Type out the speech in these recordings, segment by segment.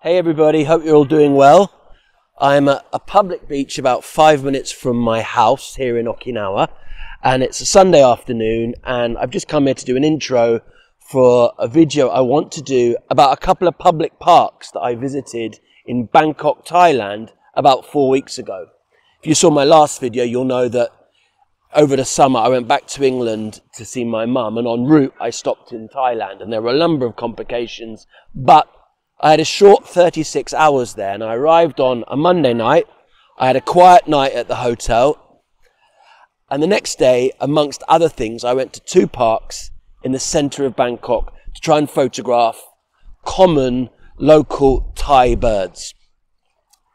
Hey everybody, hope you're all doing well. I'm at a public beach about 5 minutes from my house here in Okinawa, and it's a Sunday afternoon, and I've just come here to do an intro for a video I want to do about a couple of public parks that I visited in Bangkok, Thailand about 4 weeks ago. If you saw my last video, you'll know that over the summer I went back to England to see my mum, and en route I stopped in Thailand, and there were a number of complications, but I had a short 36 hours there, and I arrived on a Monday night. I had a quiet night at the hotel, and the next day, amongst other things, I went to 2 parks in the centre of Bangkok to try and photograph common local Thai birds.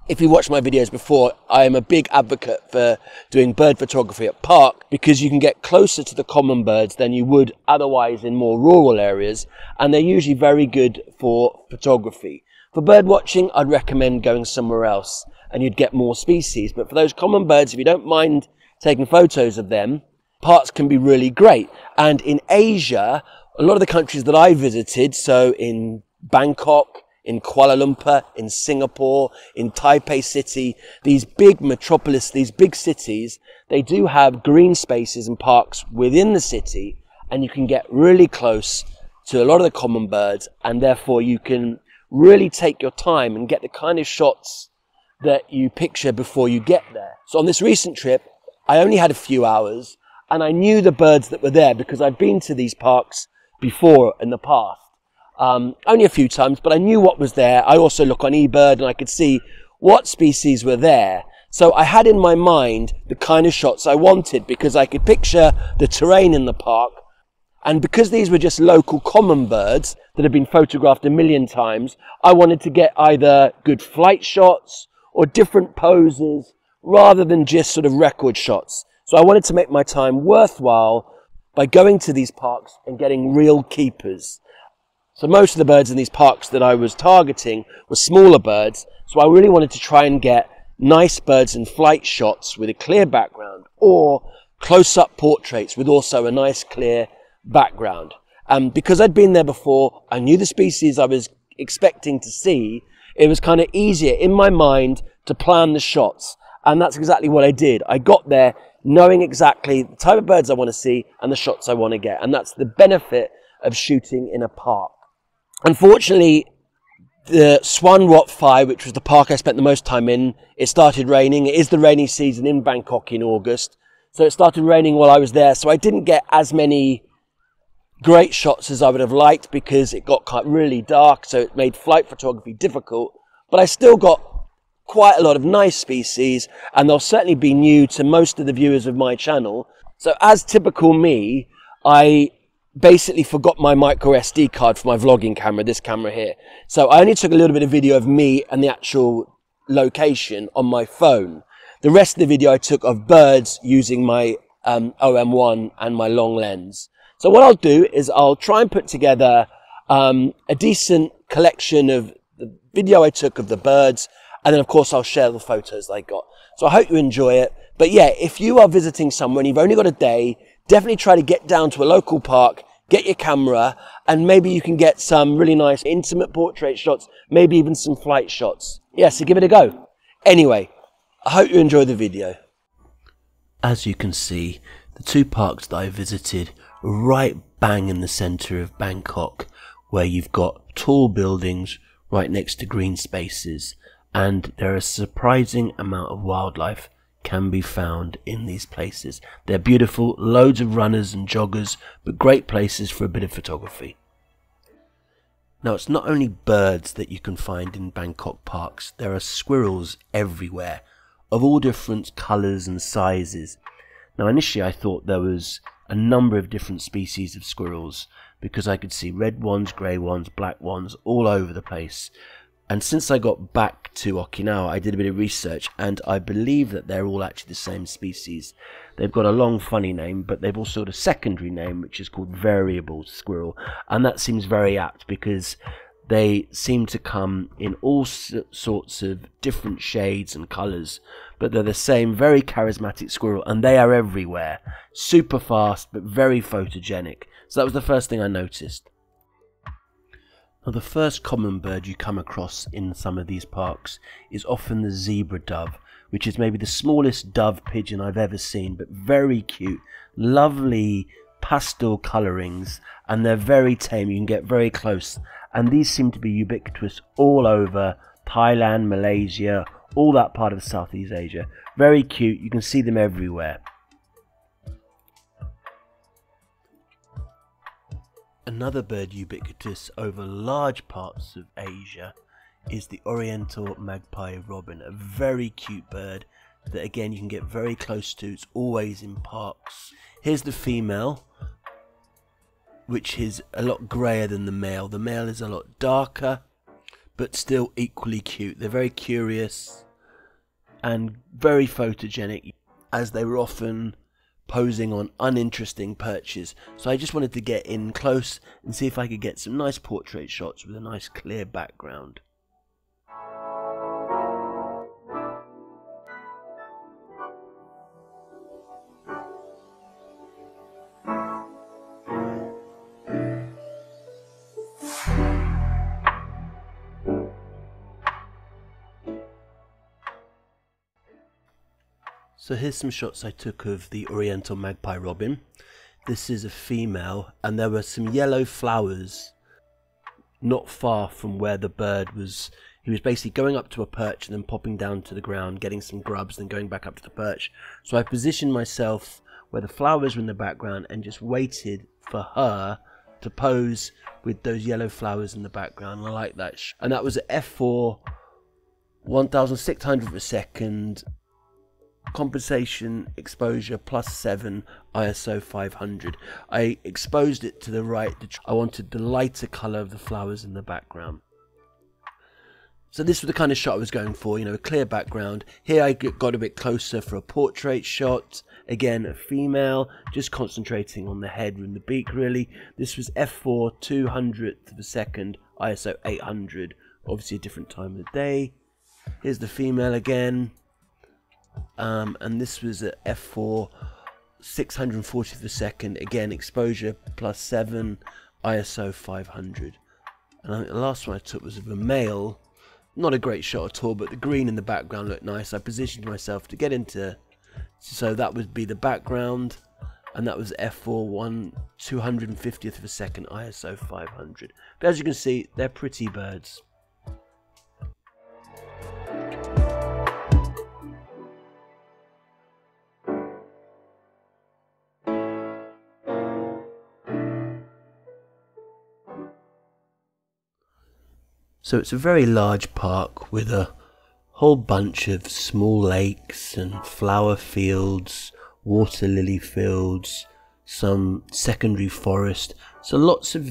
If you watched my videos before, I am a big advocate for doing bird photography at park because you can get closer to the common birds than you would otherwise in more rural areas, and they're usually very good for photography. For bird watching, I'd recommend going somewhere else and you'd get more species, but for those common birds, if you don't mind taking photos of them, parks can be really great. And in Asia, a lot of the countries that I visited, so in Bangkok, in Kuala Lumpur, in Singapore, in Taipei City, these big metropolis, these big cities, they do have green spaces and parks within the city, and you can get really close to a lot of the common birds, and therefore you can really take your time and get the kind of shots that you picture before you get there. So on this recent trip, I only had a few hours, and I knew the birds that were there because I've been to these parks before in the past. Only a few times, but I knew what was there. I also look on eBird and I could see what species were there. So I had in my mind the kind of shots I wanted because I could picture the terrain in the park. And because these were just local common birds that have been photographed a million times, I wanted to get either good flight shots or different poses rather than just sort of record shots. So I wanted to make my time worthwhile by going to these parks and getting real keepers. So most of the birds in these parks that I was targeting were smaller birds, so I really wanted to try and get nice birds in flight shots with a clear background, or close-up portraits with also a nice clear background. Because I'd been there before, I knew the species I was expecting to see, it was kind of easier in my mind to plan the shots, and that's exactly what I did. I got there knowing exactly the type of birds I want to see and the shots I want to get, and that's the benefit of shooting in a park. Unfortunately, the Suan Wat Phai, which was the park I spent the most time in, it started raining. It is the rainy season in Bangkok in August. So it started raining while I was there. So I didn't get as many great shots as I would have liked because it got really dark. So it made flight photography difficult. But I still got quite a lot of nice species, and they'll certainly be new to most of the viewers of my channel. So as typical me, I basically forgot my micro SD card for my vlogging camera, this camera here. So I only took a little bit of video of me and the actual location on my phone. The rest of the video I took of birds using my OM1 and my long lens. So what I'll do is I'll try and put together a decent collection of the video I took of the birds, and then of course I'll share the photos I got. So I hope you enjoy it. But yeah, if you are visiting somewhere and you've only got a day, definitely try to get down to a local park, get your camera, and maybe you can get some really nice intimate portrait shots, maybe even some flight shots. Yeah, so give it a go. Anyway, I hope you enjoy the video. As you can see, the 2 parks that I visited were right bang in the centre of Bangkok, where you've got tall buildings right next to green spaces, and there are a surprising amount of wildlife can be found in these places. They're beautiful, loads of runners and joggers, but great places for a bit of photography. Now, it's not only birds that you can find in Bangkok parks. There are squirrels everywhere, of all different colours and sizes. Now, initially I thought there was a number of different species of squirrels, because I could see red ones, grey ones, black ones, all over the place. And since I got back to Okinawa, I did a bit of research, and I believe that they're all actually the same species. They've got a long, funny name, but they've also got a secondary name, which is called variable squirrel. And that seems very apt, because they seem to come in all sorts of different shades and colours, but they're the same very charismatic squirrel, and they are everywhere. Super fast, but very photogenic. So that was the first thing I noticed. Now, the first common bird you come across in some of these parks is often the zebra dove, which is maybe the smallest dove pigeon I've ever seen, but very cute, lovely pastel colourings, and they're very tame. You can get very close, and these seem to be ubiquitous all over Thailand, Malaysia, all that part of Southeast Asia. Very cute, you can see them everywhere. Another bird ubiquitous over large parts of Asia is the Oriental Magpie robin, a very cute bird that again you can get very close to. It's always in parks. Here's the female, which is a lot grayer than the male. The male is a lot darker, but still equally cute. They're very curious and very photogenic, as they were often posing on uninteresting perches. So I just wanted to get in close and see if I could get some nice portrait shots with a nice clear background. So here's some shots I took of the Oriental Magpie robin. This is a female, and there were some yellow flowers not far from where the bird was. He was basically going up to a perch and then popping down to the ground, getting some grubs, then going back up to the perch. So I positioned myself where the flowers were in the background and just waited for her to pose with those yellow flowers in the background. I like that. And that was at f4, 1600 per second. Compensation exposure +7, ISO 500. I exposed it to the right. I wanted the lighter colour of the flowers in the background. So this was the kind of shot I was going for, you know, a clear background. Here I got a bit closer for a portrait shot. Again, a female, just concentrating on the head and the beak really. This was f4, 200th of a second, ISO 800. Obviously a different time of the day. Here's the female again. And this was at f4, 640th of a second, again exposure +7, ISO 500. And I think the last one I took was of a male. Not a great shot at all, but the green in the background looked nice. I positioned myself to get into, so that would be the background, and that was f4, 250th of a second, ISO 500. But as you can see, they're pretty birds. So it's a very large park with a whole bunch of small lakes and flower fields, water lily fields, some secondary forest. So lots of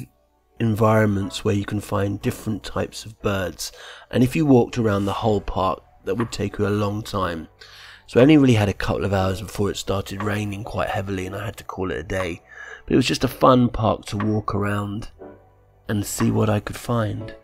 environments where you can find different types of birds. And if you walked around the whole park, that would take you a long time. So I only really had a couple of hours before it started raining quite heavily and I had to call it a day. But it was just a fun park to walk around and see what I could find.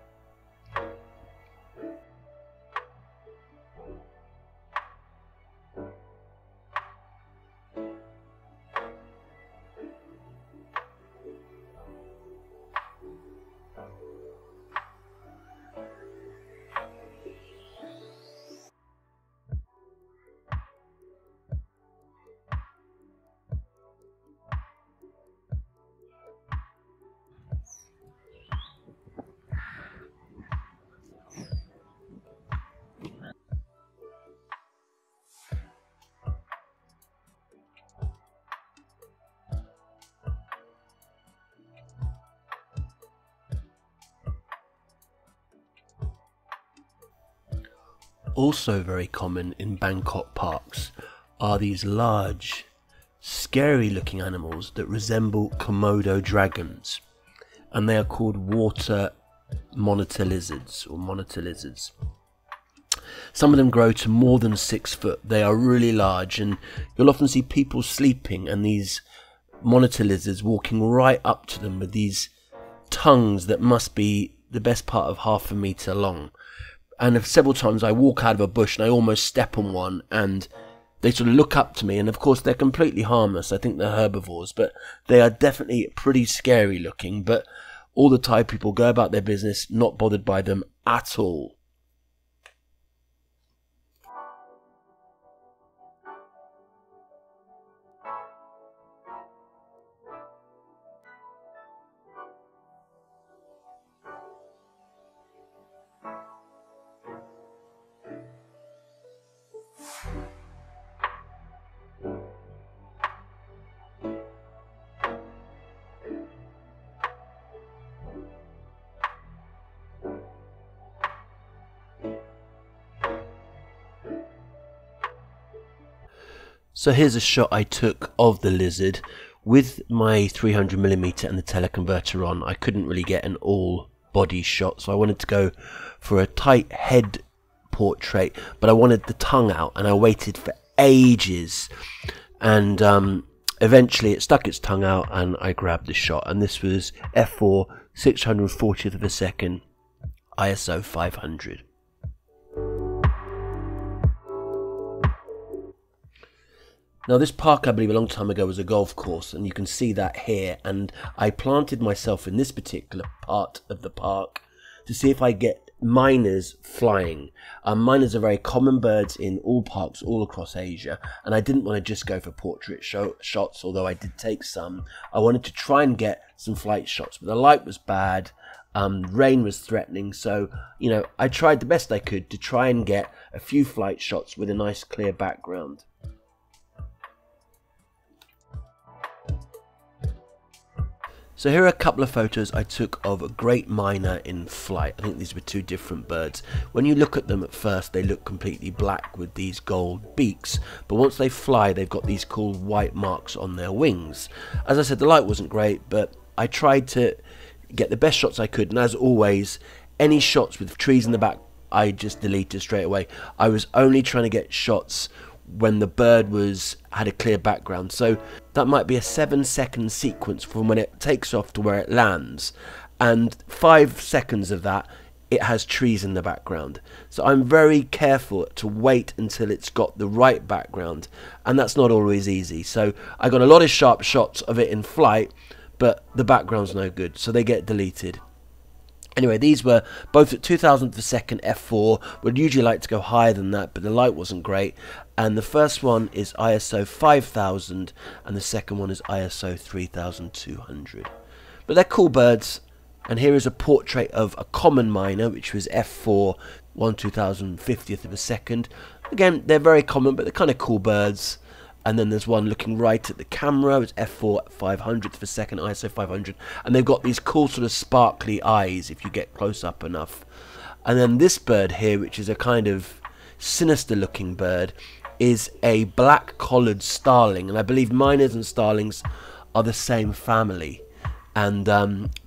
Also very common in Bangkok parks are these large, scary looking animals that resemble Komodo dragons, and they are called water monitor lizards or monitor lizards. Some of them grow to more than 6 foot. They are really large, and you'll often see people sleeping and these monitor lizards walking right up to them with these tongues that must be the best part of ½ a meter long. And several times I walk out of a bush and I almost step on one and they sort of look up to me, and of course they're completely harmless. I think they're herbivores, but they are definitely pretty scary looking. But All the Thai people go about their business, not bothered by them at all. So here's a shot I took of the lizard with my 300mm and the teleconverter on. I couldn't really get an all body shot, so I wanted to go for a tight head portrait, but I wanted the tongue out, and I waited for ages, and eventually it stuck its tongue out and I grabbed the shot. And this was f4 640th of a second, ISO 500. Now this park, I believe a long time ago, was a golf course, and you can see that here, and I planted myself in this particular part of the park to see if I get miners flying. Miners are very common birds in all parks all across Asia, and I didn't want to just go for portrait shots, although I did take some. I wanted to try and get some flight shots, but the light was bad, rain was threatening, so I tried the best I could to try and get a few flight shots with a nice clear background. So here are a couple of photos I took of a great miner in flight. I think these were two different birds. When you look at them at first, they look completely black with these gold beaks, but once they fly, they've got these cool white marks on their wings. As I said, the light wasn't great, but I tried to get the best shots I could, and as always, any shots with trees in the back, I just deleted straight away. I was only trying to get shots when the bird had a clear background, so that might be a 7-second sequence from when it takes off to where it lands, and 5 seconds of that it has trees in the background. So I'm very careful to wait until it's got the right background, and that's not always easy. So I got a lot of sharp shots of it in flight, but the background's no good, so they get deleted. Anyway, these were both at 2000th of a second f4. Would usually like to go higher than that, but the light wasn't great. And the first one is ISO 5000 and the second one is ISO 3200. But they're cool birds. And here is a portrait of a common miner, which was f4 1/2050th of a second. Again, they're very common, but they're kind of cool birds. And then there's one looking right at the camera. It's f4 500th of a second, ISO 500. And they've got these cool sort of sparkly eyes if you get close up enough. And then this bird here, which is a kind of sinister looking bird, is a black collared starling. And I believe miners and starlings are the same family. And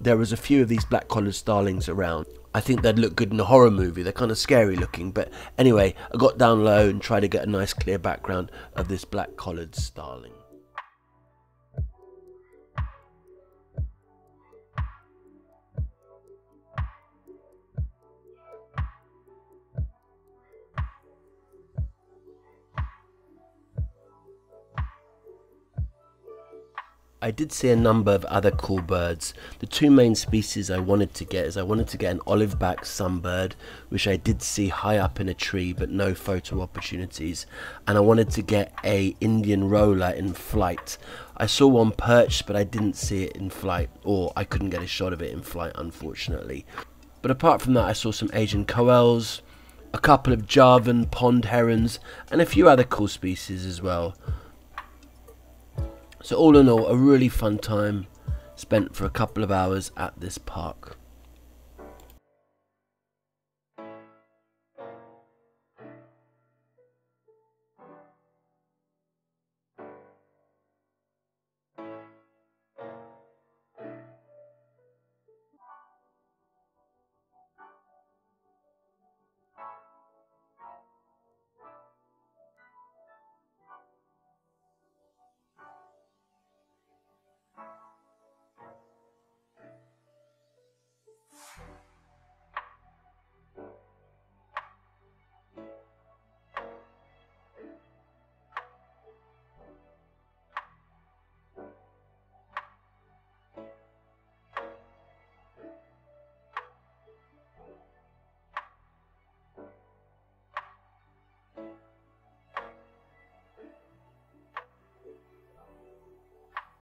there was a few of these black collared starlings around. I think they'd look good in a horror movie. They're kind of scary looking, but anyway, I got down low and tried to get a nice clear background of this black collared starling. I did see a number of other cool birds. The two main species I wanted to get an olive-backed sunbird, which I did see high up in a tree, but no photo opportunities. And I wanted to get a Indian roller in flight. I saw one perched, but I didn't see it in flight, or I couldn't get a shot of it in flight, unfortunately. But apart from that, I saw some Asian coels, a couple of Javan pond herons, and a few other cool species as well. So all in all, a really fun time spent for a couple of hours at this park.